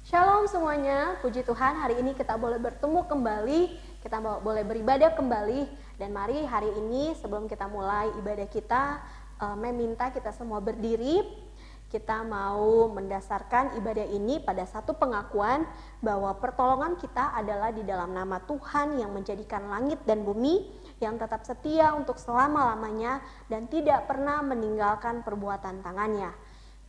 Shalom semuanya, puji Tuhan hari ini kita boleh bertemu kembali, kita boleh beribadah kembali. Dan mari hari ini sebelum kita mulai ibadah kita, meminta kita semua berdiri. Kita mau mendasarkan ibadah ini pada satu pengakuan bahwa pertolongan kita adalah di dalam nama Tuhan yang menjadikan langit dan bumi, yang tetap setia untuk selama-lamanya dan tidak pernah meninggalkan perbuatan tangannya.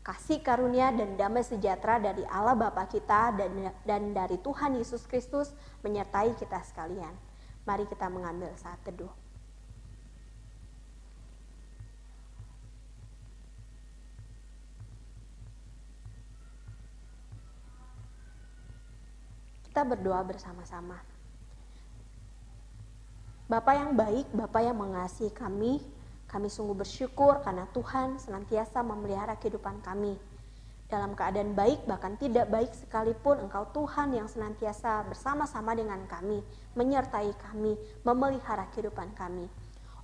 Kasih karunia dan damai sejahtera dari Allah Bapa kita dan dari Tuhan Yesus Kristus menyertai kita sekalian. Mari kita mengambil saat teduh. Kita berdoa bersama-sama. Bapa yang baik, Bapa yang mengasihi kami sungguh bersyukur karena Tuhan senantiasa memelihara kehidupan kami. Dalam keadaan baik, bahkan tidak baik sekalipun, Engkau Tuhan yang senantiasa bersama-sama dengan kami, menyertai kami, memelihara kehidupan kami.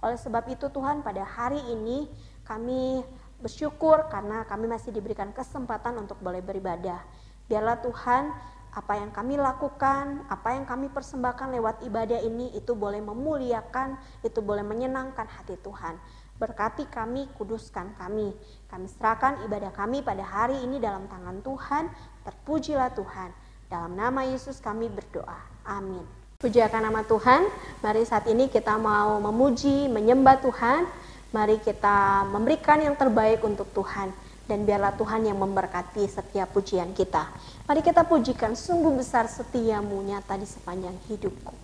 Oleh sebab itu Tuhan, pada hari ini kami bersyukur karena kami masih diberikan kesempatan untuk boleh beribadah. Biarlah Tuhan, apa yang kami lakukan, apa yang kami persembahkan lewat ibadah ini, itu boleh memuliakan, itu boleh menyenangkan hati Tuhan. Berkati kami, kuduskan kami. Kami serahkan ibadah kami pada hari ini dalam tangan Tuhan. Terpujilah Tuhan. Dalam nama Yesus kami berdoa. Amin. Puji akan nama Tuhan. Mari saat ini kita mau memuji, menyembah Tuhan. Mari kita memberikan yang terbaik untuk Tuhan. Dan biarlah Tuhan yang memberkati setiap pujian kita. Mari kita pujikan, sungguh besar setiamu nyata di sepanjang hidupku.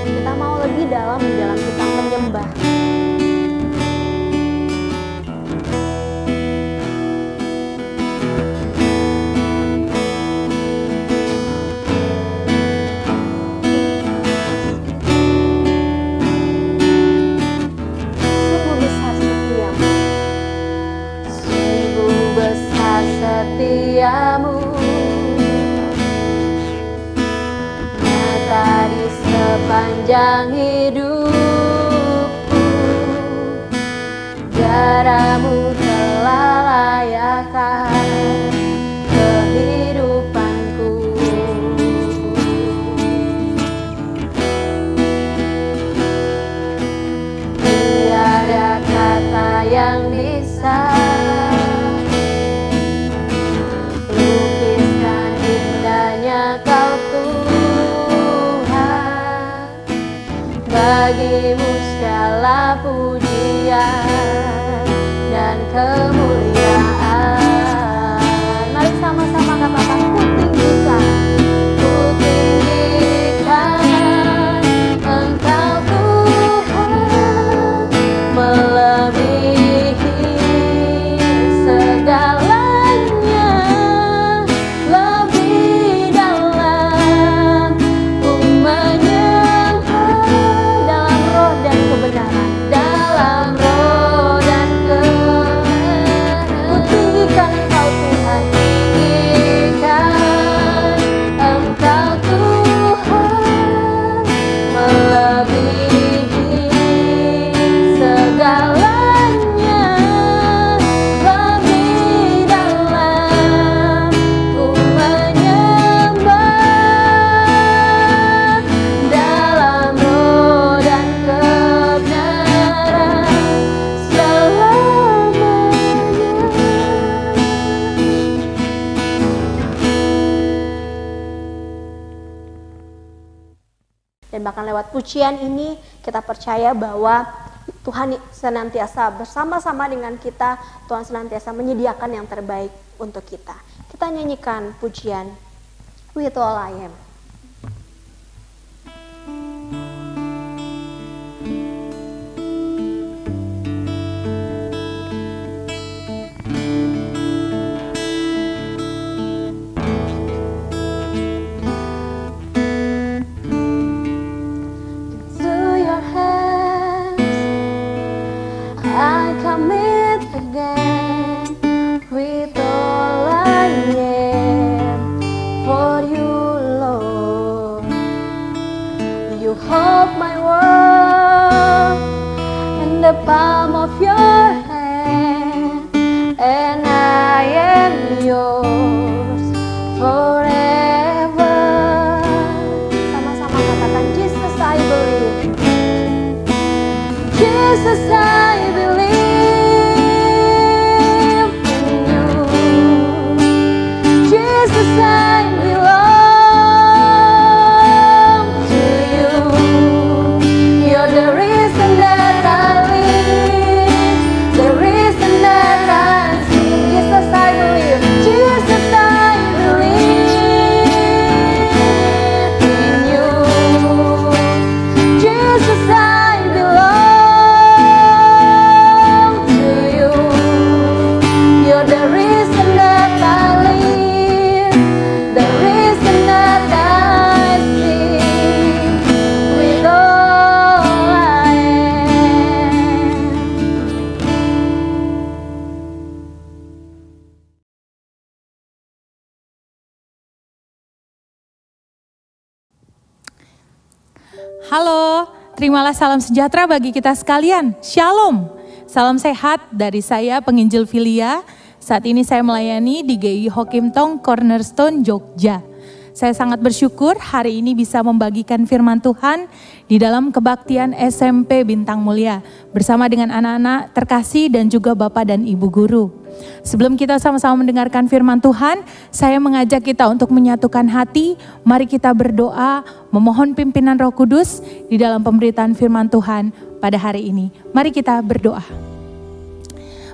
Kita mau lebih dalam di dalam kita menyembah. Sungguh besar setiamu, sungguh besar setiamu, nyata di sepanjang hidupku. Darahmu telah layakkan kehidupanku. Tiada kata yang bisa lukiskan indahnya Kau Tuhan. Bagimu segala pujian dan kemuliaan. Mari sama-sama katakan, ku tinggikan Engkau Tuhan, melebihi segalanya, lebih dalam ku menyembah dalam roh dan kebenaran, dalam roh dan kebenaran. Ku tinggikan Engkau Tuhan, tinggikan Engkau Tuhan, melebihi segalanya, lebih dalam ku menyembah dalam roh dan kebenaran selamanya. Dan bahkan lewat pujian ini kita percaya bahwa Tuhan senantiasa bersama-sama dengan kita. Tuhan senantiasa menyediakan yang terbaik untuk kita. Kita nyanyikan pujian With All I Am. To your hands I commit again, with all I am, for you Lord. Jesus, I believe in you. Jesus, I belong to you. You're the reason that I live, the reason that I sing. Jesus, I believe. Jesus, I believe in you. Jesus, I belong to you. You're the reason that I live, the reason that I sing with all I am. Halo, terimalah salam sejahtera bagi kita sekalian. Shalom, salam sehat dari saya penginjil Filia. Saat ini saya melayani di GI Hokim Tong Cornerstone Jogja. Saya sangat bersyukur hari ini bisa membagikan firman Tuhan di dalam kebaktian SMP Bintang Mulia bersama dengan anak-anak terkasih dan juga Bapak dan Ibu Guru. Sebelum kita sama-sama mendengarkan firman Tuhan, saya mengajak kita untuk menyatukan hati. Mari kita berdoa, memohon pimpinan Roh Kudus di dalam pemberitaan firman Tuhan pada hari ini. Mari kita berdoa.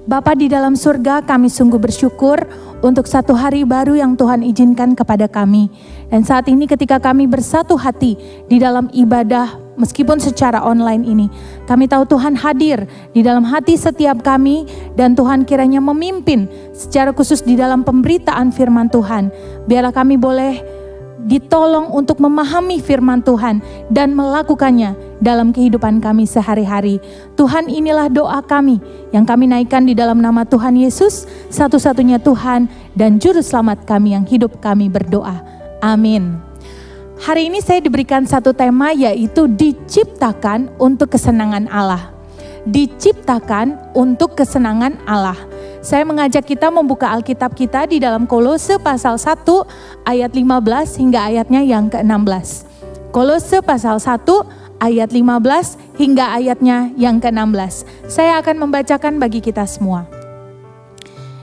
Bapa di dalam surga, kami sungguh bersyukur untuk satu hari baru yang Tuhan izinkan kepada kami. Dan saat ini ketika kami bersatu hati di dalam ibadah meskipun secara online ini, kami tahu Tuhan hadir di dalam hati setiap kami dan Tuhan kiranya memimpin secara khusus di dalam pemberitaan firman Tuhan. Biarlah kami boleh ditolong untuk memahami firman Tuhan dan melakukannya dalam kehidupan kami sehari-hari. Tuhan, inilah doa kami yang kami naikkan di dalam nama Tuhan Yesus, satu-satunya Tuhan dan Juru Selamat kami yang hidup kami berdoa. Amin. Hari ini saya diberikan satu tema, yaitu diciptakan untuk kesenangan Allah. Diciptakan untuk kesenangan Allah. Saya mengajak kita membuka Alkitab kita di dalam Kolose pasal 1 ayat 15 hingga ayatnya yang ke-16. Kolose pasal 1 ayat 15 hingga ayatnya yang ke-16. Saya akan membacakan bagi kita semua.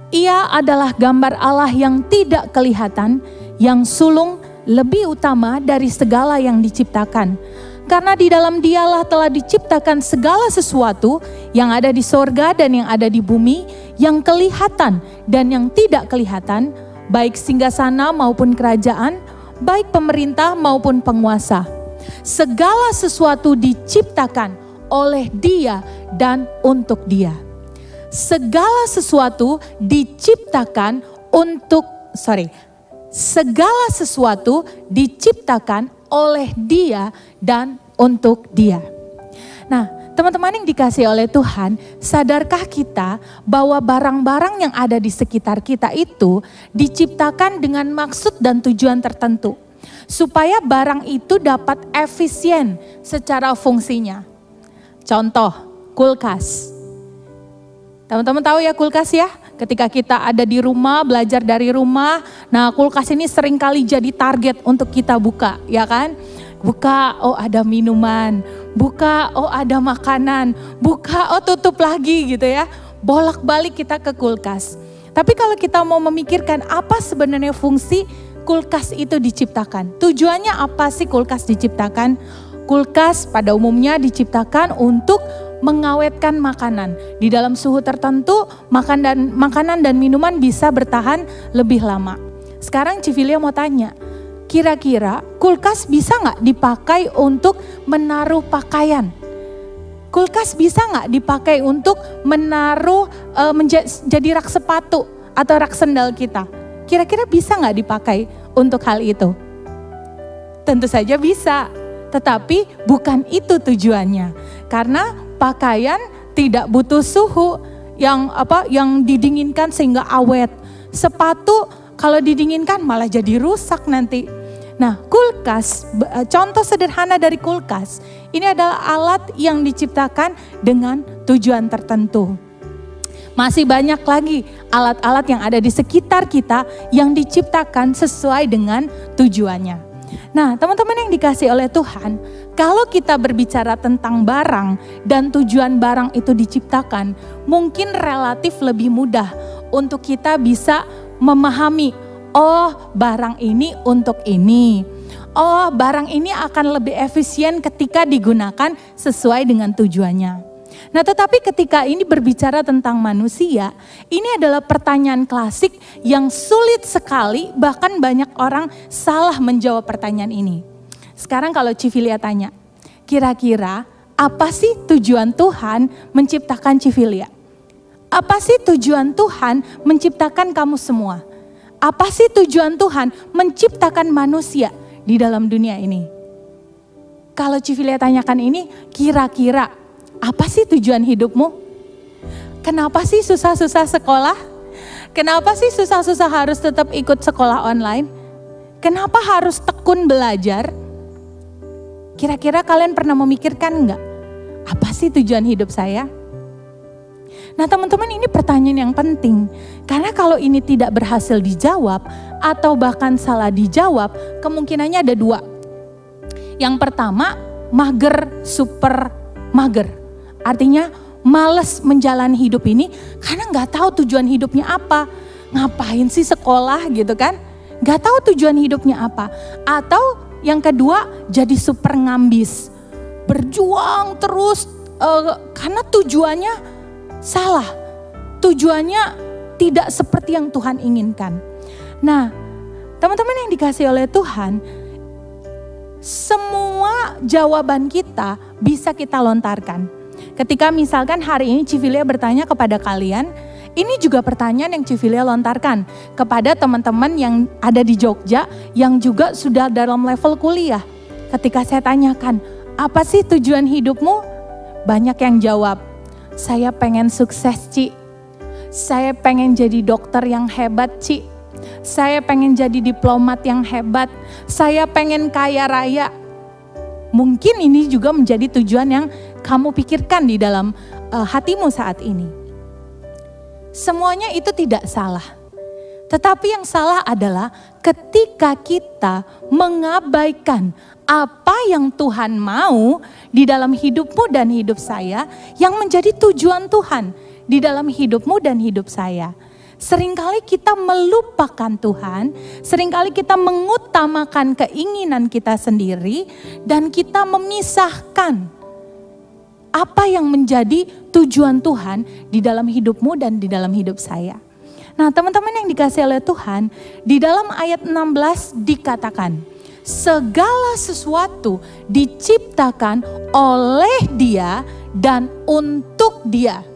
Ia adalah gambar Allah yang tidak kelihatan, yang sulung lebih utama dari segala yang diciptakan. Karena di dalam Dialah telah diciptakan segala sesuatu yang ada di sorga dan yang ada di bumi, yang kelihatan dan yang tidak kelihatan, baik singgasana maupun kerajaan, baik pemerintah maupun penguasa. Segala sesuatu diciptakan oleh Dia dan untuk Dia. Segala sesuatu diciptakan segala sesuatu diciptakan oleh Dia dan untuk Dia. Nah, teman-teman yang dikasihi oleh Tuhan, sadarkah kita bahwa barang-barang yang ada di sekitar kita itu diciptakan dengan maksud dan tujuan tertentu, supaya barang itu dapat efisien secara fungsinya. Contoh, kulkas. Teman-teman tahu ya kulkas ya? Ketika kita ada di rumah, belajar dari rumah, nah kulkas ini seringkali jadi target untuk kita buka, ya kan? Buka, oh ada minuman, buka, oh ada makanan, buka, oh tutup lagi gitu ya. Bolak-balik kita ke kulkas. Tapi kalau kita mau memikirkan apa sebenarnya fungsi kulkas itu diciptakan. Tujuannya apa sih kulkas diciptakan? Kulkas pada umumnya diciptakan untuk mengawetkan makanan. Di dalam suhu tertentu, makanan dan minuman bisa bertahan lebih lama. Sekarang Civilia mau tanya, kira-kira kulkas bisa nggak dipakai untuk menaruh pakaian? Kulkas bisa nggak dipakai untuk menaruh menjadi rak sepatu atau rak sendal kita? Kira-kira bisa nggak dipakai untuk hal itu? Tentu saja bisa, tetapi bukan itu tujuannya. Karena pakaian tidak butuh suhu yang didinginkan sehingga awet. Sepatu kalau didinginkan malah jadi rusak nanti. Nah, kulkas, contoh sederhana dari kulkas, ini adalah alat yang diciptakan dengan tujuan tertentu. Masih banyak lagi alat-alat yang ada di sekitar kita yang diciptakan sesuai dengan tujuannya. Nah, teman-teman yang dikasihi oleh Tuhan, Kalau kita berbicara tentang barang dan tujuan barang itu diciptakan, mungkin relatif lebih mudah untuk kita bisa memahami, oh barang ini untuk ini. Oh barang ini akan lebih efisien ketika digunakan sesuai dengan tujuannya. Nah tetapi ketika ini berbicara tentang manusia, ini adalah pertanyaan klasik yang sulit sekali, bahkan banyak orang salah menjawab pertanyaan ini. Sekarang kalau Civilia tanya, kira-kira apa sih tujuan Tuhan menciptakan Civilia? Apa sih tujuan Tuhan menciptakan kamu semua? Apa sih tujuan Tuhan menciptakan manusia di dalam dunia ini? Kalau Civilia tanyakan ini, kira-kira apa sih tujuan hidupmu? Kenapa sih susah-susah sekolah? Kenapa sih susah-susah harus tetap ikut sekolah online? Kenapa harus tekun belajar? Kira-kira kalian pernah memikirkan enggak? Apa sih tujuan hidup saya? Nah teman-teman, ini pertanyaan yang penting. Karena kalau ini tidak berhasil dijawab atau bahkan salah dijawab, kemungkinannya ada dua. Yang pertama, mager, super mager. Artinya males menjalani hidup ini karena gak tahu tujuan hidupnya apa. Ngapain sih sekolah gitu kan? Gak tahu tujuan hidupnya apa. Atau yang kedua, jadi super ngambis. Berjuang terus karena tujuannya salah. Tujuannya tidak seperti yang Tuhan inginkan. Nah, teman-teman yang dikasih oleh Tuhan, semua jawaban kita bisa kita lontarkan. Ketika misalkan hari ini Civilia bertanya kepada kalian, ini juga pertanyaan yang Civilia lontarkan kepada teman-teman yang ada di Jogja yang juga sudah dalam level kuliah. Ketika saya tanyakan, apa sih tujuan hidupmu? Banyak yang jawab, saya pengen sukses Ci. Saya pengen jadi dokter yang hebat Ci. Saya pengen jadi diplomat yang hebat. Saya pengen kaya raya. Mungkin ini juga menjadi tujuan yang kamu pikirkan di dalam hatimu saat ini. Semuanya itu tidak salah. Tetapi yang salah adalah ketika kita mengabaikan apa yang Tuhan mau di dalam hidupmu dan hidup saya, yang menjadi tujuan Tuhan di dalam hidupmu dan hidup saya. Seringkali kita melupakan Tuhan, seringkali kita mengutamakan keinginan kita sendiri, dan kita memisahkan apa yang menjadi tujuan Tuhan di dalam hidupmu dan di dalam hidup saya. Nah teman-teman yang dikasihi oleh Tuhan, di dalam ayat 16 dikatakan, segala sesuatu diciptakan oleh Dia dan untuk Dia.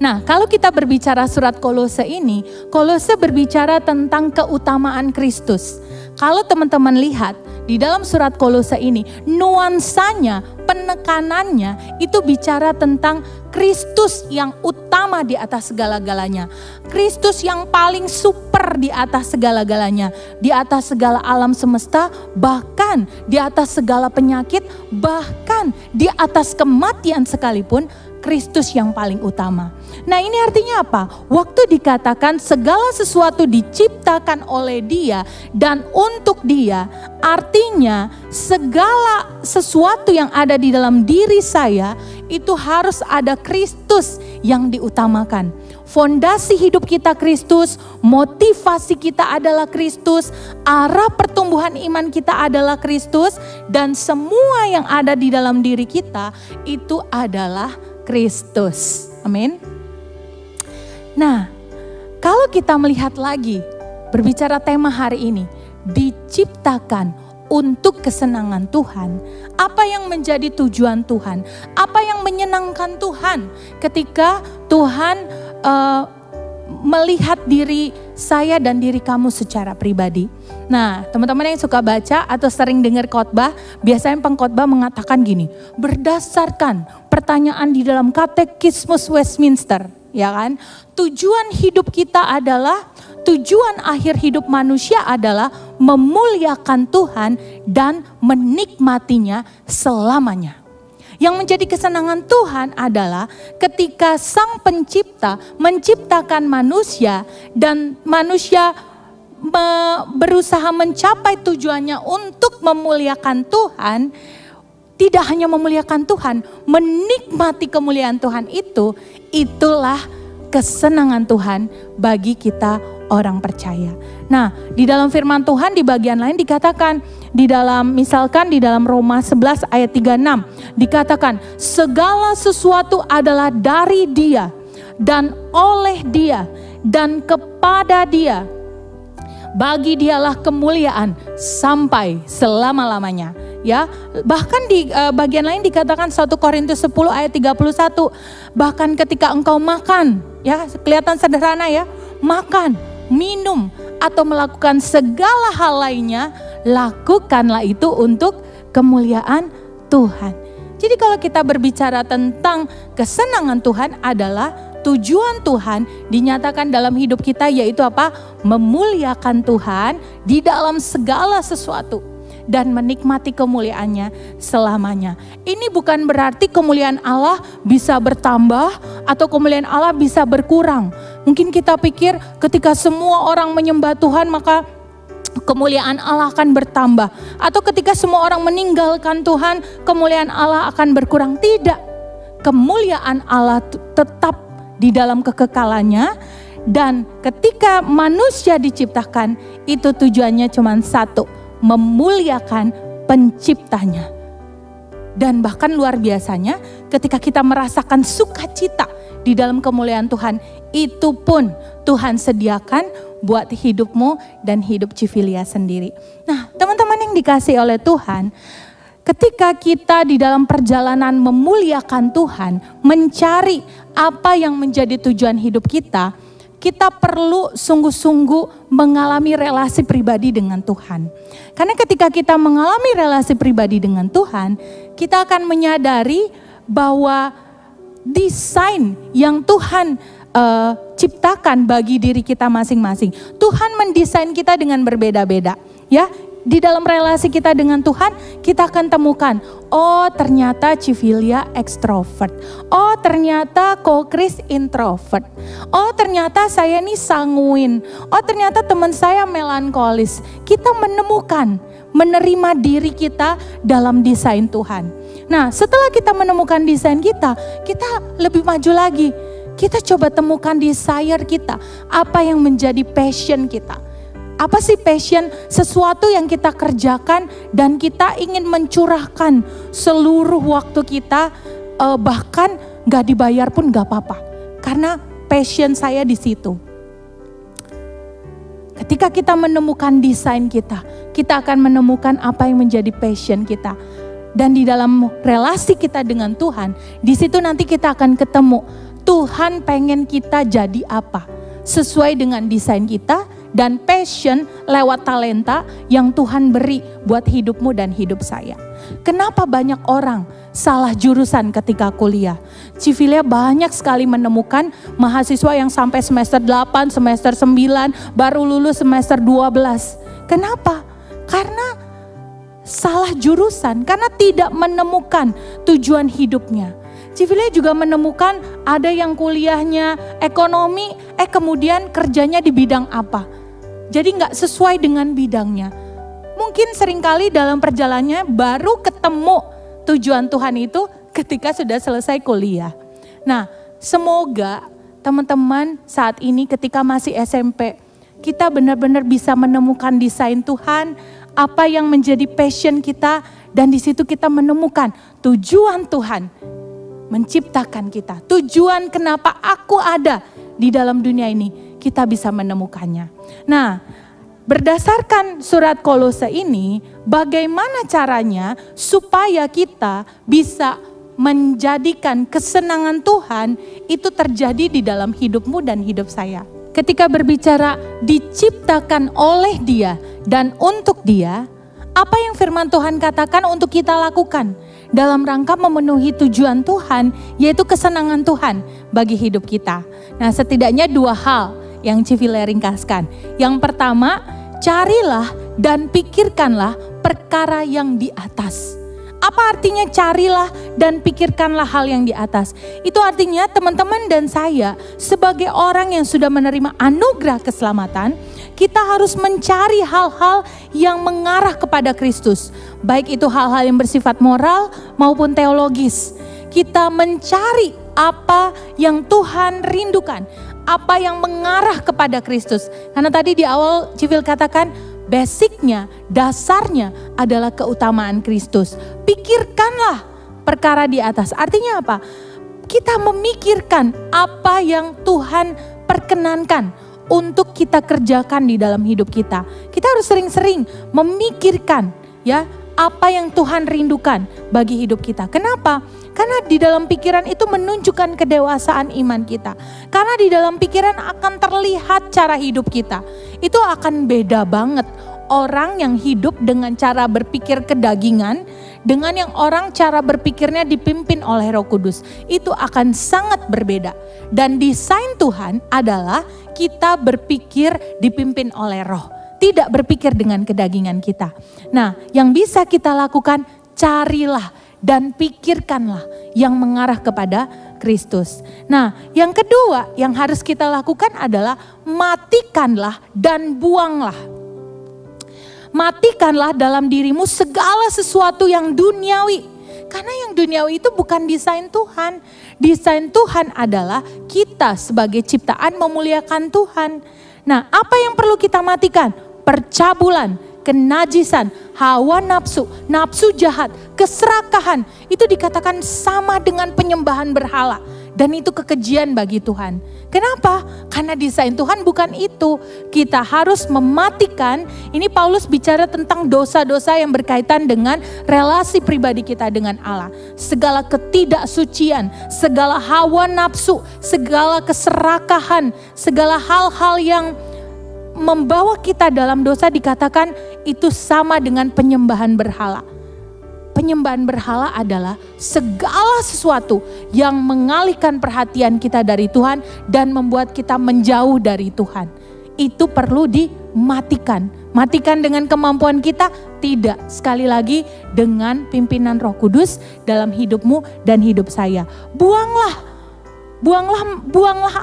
Nah, kalau kita berbicara surat Kolose ini, Kolose berbicara tentang keutamaan Kristus. Kalau teman-teman lihat di dalam surat Kolose ini, nuansanya, penekanannya itu bicara tentang Kristus yang utama di atas segala-galanya. Kristus yang paling super di atas segala-galanya, di atas segala alam semesta, bahkan di atas segala penyakit, bahkan di atas kematian sekalipun, Kristus yang paling utama. Nah ini artinya apa? Waktu dikatakan segala sesuatu diciptakan oleh Dia dan untuk Dia, artinya segala sesuatu yang ada di dalam diri saya itu harus ada Kristus yang diutamakan. Fondasi hidup kita Kristus, motivasi kita adalah Kristus, arah pertumbuhan iman kita adalah Kristus, dan semua yang ada di dalam diri kita itu adalah Kristus. Amin. Nah, kalau kita melihat lagi, berbicara tema hari ini, diciptakan untuk kesenangan Tuhan. Apa yang menjadi tujuan Tuhan? Apa yang menyenangkan Tuhan ketika Tuhan melihat diri saya dan diri kamu secara pribadi? Nah, teman-teman yang suka baca atau sering dengar khotbah, biasanya pengkhotbah mengatakan gini, berdasarkan pertanyaan di dalam Katekismus Westminster, ya kan? Tujuan hidup kita adalah, tujuan akhir hidup manusia adalah memuliakan Tuhan dan menikmatinya selamanya. Yang menjadi kesenangan Tuhan adalah ketika Sang Pencipta menciptakan manusia dan manusia berusaha mencapai tujuannya untuk memuliakan Tuhan, tidak hanya memuliakan Tuhan, menikmati kemuliaan Tuhan itulah kesenangan Tuhan bagi kita orang percaya. Nah, di dalam firman Tuhan di bagian lain dikatakan, misalkan di dalam Roma 11 ayat 36 dikatakan, segala sesuatu adalah dari Dia dan oleh Dia dan kepada Dia. Bagi Dialah kemuliaan sampai selama-lamanya. Ya, bahkan di bagian lain dikatakan 1 Korintus 10 ayat 31, bahkan ketika engkau makan, ya kelihatan sederhana ya, makan, minum atau melakukan segala hal lainnya, lakukanlah itu untuk kemuliaan Tuhan. Jadi kalau kita berbicara tentang kesenangan Tuhan adalah tujuan Tuhan dinyatakan dalam hidup kita, yaitu apa? Memuliakan Tuhan di dalam segala sesuatu dan menikmati kemuliaannya selamanya. Ini bukan berarti kemuliaan Allah bisa bertambah atau kemuliaan Allah bisa berkurang. Mungkin kita pikir ketika semua orang menyembah Tuhan maka kemuliaan Allah akan bertambah. Atau ketika semua orang meninggalkan Tuhan, kemuliaan Allah akan berkurang. Tidak. Kemuliaan Allah tetap di dalam kekekalannya, dan ketika manusia diciptakan itu tujuannya cuma satu, memuliakan penciptanya. Dan bahkan luar biasanya ketika kita merasakan sukacita di dalam kemuliaan Tuhan, itu pun Tuhan sediakan buat hidupmu dan hidup Civilia sendiri. Nah, teman-teman yang dikasihi oleh Tuhan, ketika kita di dalam perjalanan memuliakan Tuhan, mencari apa yang menjadi tujuan hidup kita, kita perlu sungguh-sungguh mengalami relasi pribadi dengan Tuhan. Karena ketika kita mengalami relasi pribadi dengan Tuhan, kita akan menyadari bahwa desain yang Tuhan ciptakan bagi diri kita masing-masing, Tuhan mendesain kita dengan berbeda-beda, ya. Di dalam relasi kita dengan Tuhan, kita akan temukan, oh ternyata Civilia ekstrovert, oh ternyata Ko-Kris introvert, oh ternyata saya ini sanguin, oh ternyata teman saya melankolis. Kita menerima diri kita dalam desain Tuhan. Nah, setelah kita menemukan desain kita lebih maju lagi. Kita coba temukan desire kita, apa yang menjadi passion kita. Apa sih passion? Sesuatu yang kita kerjakan dan kita ingin mencurahkan seluruh waktu kita, bahkan gak dibayar pun gak apa-apa. Karena passion saya di situ. Ketika kita menemukan desain kita akan menemukan apa yang menjadi passion kita. Dan di dalam relasi kita dengan Tuhan, di situ nanti kita akan ketemu Tuhan pengen kita jadi apa. Sesuai dengan desain kita dan passion lewat talenta yang Tuhan beri buat hidupmu dan hidup saya. Kenapa banyak orang salah jurusan ketika kuliah? Civilia banyak sekali menemukan mahasiswa yang sampai semester 8, semester 9, baru lulus semester 12. Kenapa? Karena salah jurusan, karena tidak menemukan tujuan hidupnya. Civilia juga menemukan ada yang kuliahnya ekonomi, kemudian kerjanya di bidang apa. Jadi gak sesuai dengan bidangnya. Mungkin seringkali dalam perjalanannya baru ketemu tujuan Tuhan itu ketika sudah selesai kuliah. Nah, semoga teman-teman saat ini ketika masih SMP, kita benar-benar bisa menemukan desain Tuhan, apa yang menjadi passion kita, dan di situ kita menemukan tujuan Tuhan menciptakan kita. Tujuan kenapa aku ada di dalam dunia ini, kita bisa menemukannya. Nah, berdasarkan surat Kolose ini, bagaimana caranya supaya kita bisa menjadikan kesenangan Tuhan itu terjadi di dalam hidupmu dan hidup saya. Ketika berbicara diciptakan oleh Dia dan untuk Dia, apa yang firman Tuhan katakan untuk kita lakukan dalam rangka memenuhi tujuan Tuhan, yaitu kesenangan Tuhan bagi hidup kita. Nah, setidaknya 2 hal yang Civilia ringkaskan. Yang pertama, carilah dan pikirkanlah perkara yang di atas. Apa artinya carilah dan pikirkanlah hal yang di atas? Itu artinya teman-teman dan saya sebagai orang yang sudah menerima anugerah keselamatan, kita harus mencari hal-hal yang mengarah kepada Kristus. Baik itu hal-hal yang bersifat moral maupun teologis. Kita mencari apa yang Tuhan rindukan, apa yang mengarah kepada Kristus. Karena tadi di awal Civil katakan, basicnya, dasarnya adalah keutamaan Kristus. Pikirkanlah perkara di atas. Artinya apa? Kita memikirkan apa yang Tuhan perkenankan untuk kita kerjakan di dalam hidup kita. Kita harus sering-sering memikirkan ya apa yang Tuhan rindukan bagi hidup kita. Kenapa? Karena di dalam pikiran itu menunjukkan kedewasaan iman kita. Karena di dalam pikiran akan terlihat cara hidup kita. Itu akan beda banget. Orang yang hidup dengan cara berpikir kedagingan, dengan yang orang cara berpikirnya dipimpin oleh Roh Kudus. Itu akan sangat berbeda. Dan desain Tuhan adalah kita berpikir dipimpin oleh Roh. Tidak berpikir dengan kedagingan kita. Nah, yang bisa kita lakukan, carilah dan pikirkanlah yang mengarah kepada Kristus. Nah, yang kedua yang harus kita lakukan adalah matikanlah dan buanglah. Matikanlah dalam dirimu segala sesuatu yang duniawi. Karena yang duniawi itu bukan desain Tuhan. Desain Tuhan adalah kita sebagai ciptaan memuliakan Tuhan. Nah, apa yang perlu kita matikan? Percabulan, kenajisan, hawa nafsu, nafsu jahat, keserakahan. Itu dikatakan sama dengan penyembahan berhala. Dan itu kekejian bagi Tuhan. Kenapa? Karena desain Tuhan bukan itu. Kita harus mematikan, ini Paulus bicara tentang dosa-dosa yang berkaitan dengan relasi pribadi kita dengan Allah. Segala ketidaksucian, segala hawa nafsu, segala keserakahan, segala hal-hal yang membawa kita dalam dosa dikatakan itu sama dengan penyembahan berhala. Penyembahan berhala adalah segala sesuatu yang mengalihkan perhatian kita dari Tuhan dan membuat kita menjauh dari Tuhan. Itu perlu dimatikan. Matikan dengan kemampuan kita? Tidak. Sekali lagi dengan pimpinan Roh Kudus dalam hidupmu dan hidup saya. Buanglah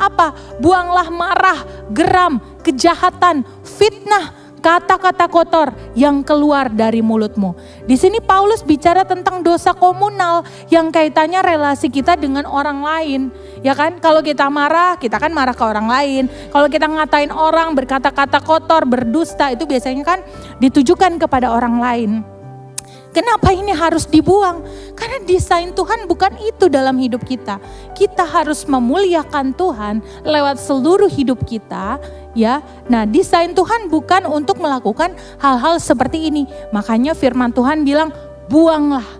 apa? Buanglah marah, geram, kejahatan, fitnah, kata-kata kotor yang keluar dari mulutmu. Di sini Paulus bicara tentang dosa komunal yang kaitannya relasi kita dengan orang lain. Ya kan, kalau kita marah, kita kan marah ke orang lain. Kalau kita ngatain orang, berkata-kata kotor, berdusta, itu biasanya kan ditujukan kepada orang lain. Kenapa ini harus dibuang? Karena desain Tuhan bukan itu dalam hidup kita. Kita harus memuliakan Tuhan lewat seluruh hidup kita, ya. Nah, desain Tuhan bukan untuk melakukan hal-hal seperti ini. Makanya firman Tuhan bilang, buanglah.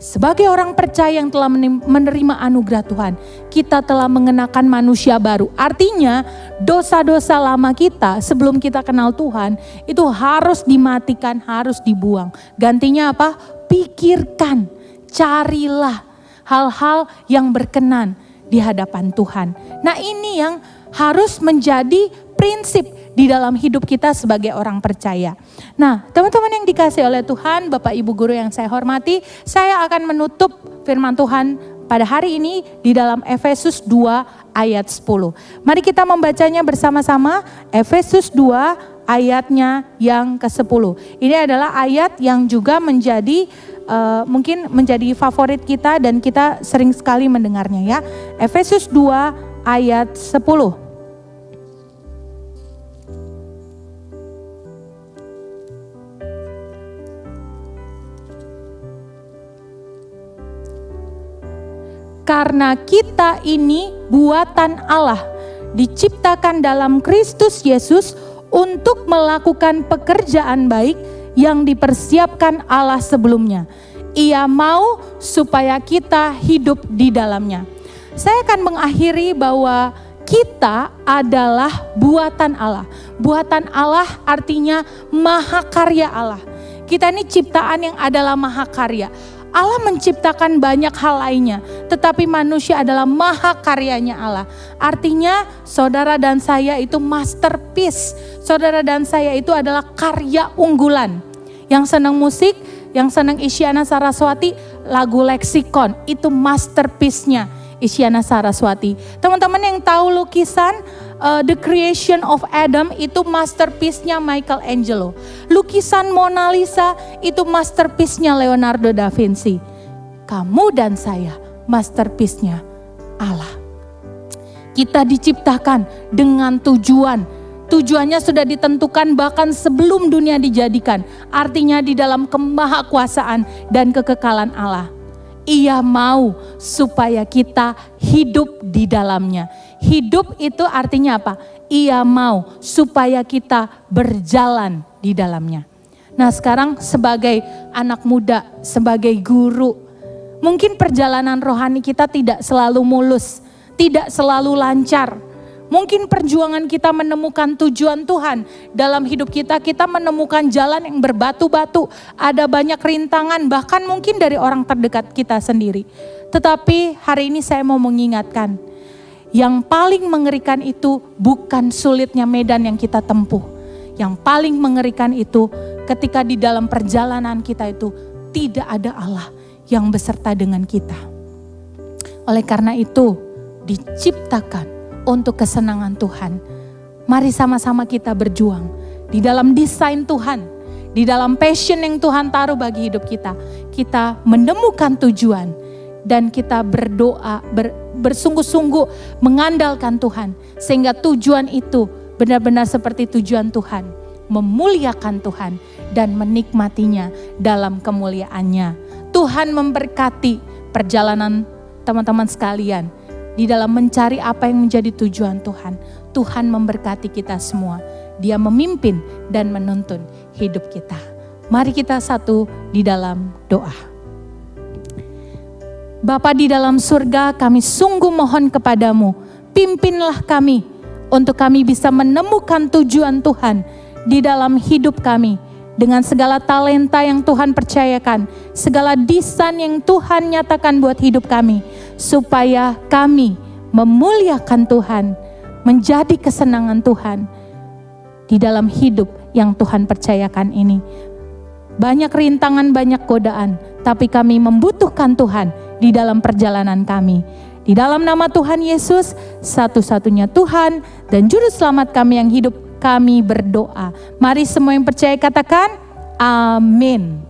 Sebagai orang percaya yang telah menerima anugerah Tuhan, kita telah mengenakan manusia baru. Artinya dosa-dosa lama kita sebelum kita kenal Tuhan itu harus dimatikan, harus dibuang. Gantinya apa? Pikirkan, carilah hal-hal yang berkenan di hadapan Tuhan. Nah, ini yang harus menjadi prinsip di dalam hidup kita sebagai orang percaya. Nah, teman-teman yang dikasihi oleh Tuhan, Bapak Ibu Guru yang saya hormati, saya akan menutup firman Tuhan pada hari ini di dalam Efesus 2 ayat 10. Mari kita membacanya bersama-sama, Efesus 2 ayatnya yang ke-10. Ini adalah ayat yang juga menjadi mungkin menjadi favorit kita dan kita sering sekali mendengarnya ya. Efesus 2 ayat 10. Karena kita ini buatan Allah, diciptakan dalam Kristus Yesus untuk melakukan pekerjaan baik yang dipersiapkan Allah sebelumnya. Ia mau supaya kita hidup di dalamnya. Saya akan mengakhiri bahwa kita adalah buatan Allah. Buatan Allah artinya mahakarya Allah. Kita ini ciptaan yang adalah mahakarya. Allah menciptakan banyak hal lainnya, tetapi manusia adalah mahakaryanya Allah. Artinya saudara dan saya itu masterpiece. Saudara dan saya itu adalah karya unggulan. Yang senang musik yang senang Isyana Saraswati, lagu Leksikon, itu masterpiece-nya Isyana Saraswati. Teman-teman yang tahu lukisan The Creation of Adam itu masterpiece-nya Michelangelo. Lukisan Mona Lisa itu masterpiece-nya Leonardo da Vinci. Kamu dan saya masterpiece-nya Allah. Kita diciptakan dengan tujuan. Tujuannya sudah ditentukan bahkan sebelum dunia dijadikan. Artinya di dalam kemahakuasaan dan kekekalan Allah. Ia mau supaya kita hidup di dalamnya. Hidup itu artinya apa? Ia mau supaya kita berjalan di dalamnya. Nah sekarang sebagai anak muda, sebagai guru, mungkin perjalanan rohani kita tidak selalu mulus, tidak selalu lancar. Mungkin perjuangan kita menemukan tujuan Tuhan dalam hidup kita, kita menemukan jalan yang berbatu-batu, ada banyak rintangan, bahkan mungkin dari orang terdekat kita sendiri. Tetapi hari ini saya mau mengingatkan, yang paling mengerikan itu bukan sulitnya medan yang kita tempuh. Yang paling mengerikan itu ketika di dalam perjalanan kita itu tidak ada Allah yang beserta dengan kita. Oleh karena itu diciptakan untuk kesenangan Tuhan. Mari sama-sama kita berjuang di dalam desain Tuhan, di dalam passion yang Tuhan taruh bagi hidup kita. Kita menemukan tujuan dan kita berdoa, bersungguh-sungguh mengandalkan Tuhan. Sehingga tujuan itu benar-benar seperti tujuan Tuhan. Memuliakan Tuhan dan menikmatinya dalam kemuliaannya. Tuhan memberkati perjalanan teman-teman sekalian. Di dalam mencari apa yang menjadi tujuan Tuhan. Tuhan memberkati kita semua. Dia memimpin dan menuntun hidup kita. Mari kita satu di dalam doa. Bapa di dalam surga, kami sungguh mohon kepadamu. Pimpinlah kami untuk kami bisa menemukan tujuan Tuhan di dalam hidup kami. Dengan segala talenta yang Tuhan percayakan, segala desain yang Tuhan nyatakan buat hidup kami, supaya kami memuliakan Tuhan, menjadi kesenangan Tuhan di dalam hidup yang Tuhan percayakan ini. Banyak rintangan, banyak godaan, tapi kami membutuhkan Tuhan di dalam perjalanan kami. Di dalam nama Tuhan Yesus, satu-satunya Tuhan dan Juru Selamat kami yang hidup, kami berdoa. Mari semua yang percaya katakan amin.